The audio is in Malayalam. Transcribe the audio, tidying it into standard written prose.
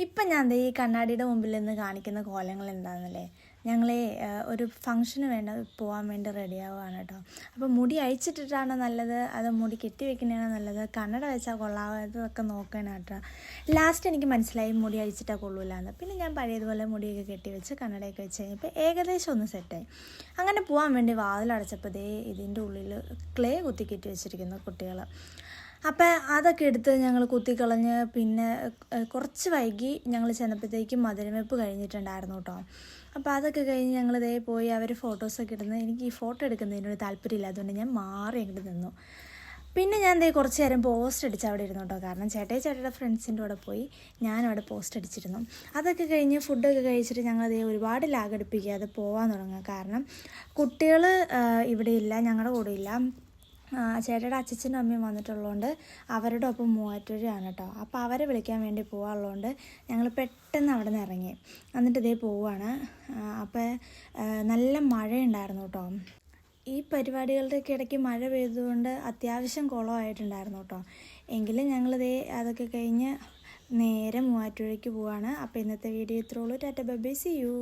ഇപ്പം ഞാൻ ദേ ഈ കണ്ണാടിയുടെ മുമ്പിൽ നിന്ന് കാണിക്കുന്ന കോലങ്ങൾ എന്താണെന്നല്ലേ, ഞങ്ങളെ ഒരു ഫംഗ്ഷന് പോകാൻ വേണ്ടി റെഡിയാവുകയാണ് കേട്ടോ. അപ്പോൾ മുടി അഴിച്ചിട്ടിട്ടാണ് നല്ലത്, അത് മുടി കെട്ടി വെക്കുന്നതാണ് നല്ലത്, കണ്ണട വെച്ചാൽ കൊള്ളാവുന്നതൊക്കെ നോക്കണം കേട്ടോ. ലാസ്റ്റ് എനിക്ക് മനസ്സിലായി മുടി അഴിച്ചിട്ടാൽ കൊള്ളൂല്ലാന്ന്. പിന്നെ ഞാൻ പഴയതുപോലെ മുടിയൊക്കെ കെട്ടി വെച്ച് കണ്ണടയൊക്കെ വെച്ച് കഴിഞ്ഞപ്പോൾ ഏകദേശം ഒന്ന് സെറ്റായി. അങ്ങനെ പോകാൻ വേണ്ടി വാതിലടച്ചപ്പോൾ ദേ ഇതിൻ്റെ ഉള്ളിൽ ക്ലേ കുത്തിക്കെട്ടി വെച്ചിരിക്കുന്നു കുട്ടികൾ. അപ്പം അതൊക്കെ എടുത്ത് ഞങ്ങൾ കുത്തിക്കളഞ്ഞ് പിന്നെ കുറച്ച് വൈകി ഞങ്ങൾ ചെന്നപ്പോഴത്തേക്കും മധുരമെപ്പ് കഴിഞ്ഞിട്ടുണ്ടായിരുന്നു കേട്ടോ. അപ്പോൾ അതൊക്കെ കഴിഞ്ഞ് ഞങ്ങൾ ദേ പോയി അവർ ഫോട്ടോസൊക്കെ ഇടുന്നത്. എനിക്ക് ഈ ഫോട്ടോ എടുക്കുന്നതിനൊരു താല്പര്യമില്ല, അതുകൊണ്ട് ഞാൻ മാറി അങ്ങോട്ട് നിന്നു. പിന്നെ ഞാൻ ദേ കുറച്ച് നേരം പോസ്റ്റ് അടിച്ച് അവിടെ ഇരുന്നു കേട്ടോ. കാരണം ചേട്ടയുടെ ഫ്രണ്ട്സിൻ്റെ കൂടെ പോയി ഞാനും അവിടെ പോസ്റ്റ് അടിച്ചിരുന്നു. അതൊക്കെ കഴിഞ്ഞ് ഫുഡൊക്കെ കഴിച്ചിട്ട് ഞങ്ങൾ ദേ ഒരുപാട് ലാഗടിപ്പിക്കാതെ പോകാൻ തുടങ്ങുക. കാരണം കുട്ടികൾ ഇവിടെ ഇല്ല, ഞങ്ങളുടെ കൂടെ ഇല്ല. ചേട്ടയുടെ അച്ഛനും അമ്മയും വന്നിട്ടുള്ളതുകൊണ്ട് അവരുടെ ഒപ്പം മൂവാറ്റുപുഴയാണ് കേട്ടോ. അപ്പോൾ അവരെ വിളിക്കാൻ വേണ്ടി പോകാനുള്ളതുകൊണ്ട് ഞങ്ങൾ പെട്ടെന്ന് അവിടെ നിന്ന് ഇറങ്ങി. എന്നിട്ട് ഇതേ പോവുകയാണ്. അപ്പോൾ നല്ല മഴയുണ്ടായിരുന്നു കേട്ടോ. ഈ പരിപാടികളുടെയൊക്കെ ഇടയ്ക്ക് മഴ പെയ്തുകൊണ്ട് അത്യാവശ്യം കുളമായിട്ടുണ്ടായിരുന്നു കേട്ടോ. എങ്കിലും ഞങ്ങളിതേ അതൊക്കെ കഴിഞ്ഞ് നേരെ മൂവാറ്റുപുഴയ്ക്ക് പോവുകയാണ്. അപ്പോൾ ഇന്നത്തെ വീഡിയോ ഇത്രയുള്ളൂ. Tata bye bye, see U.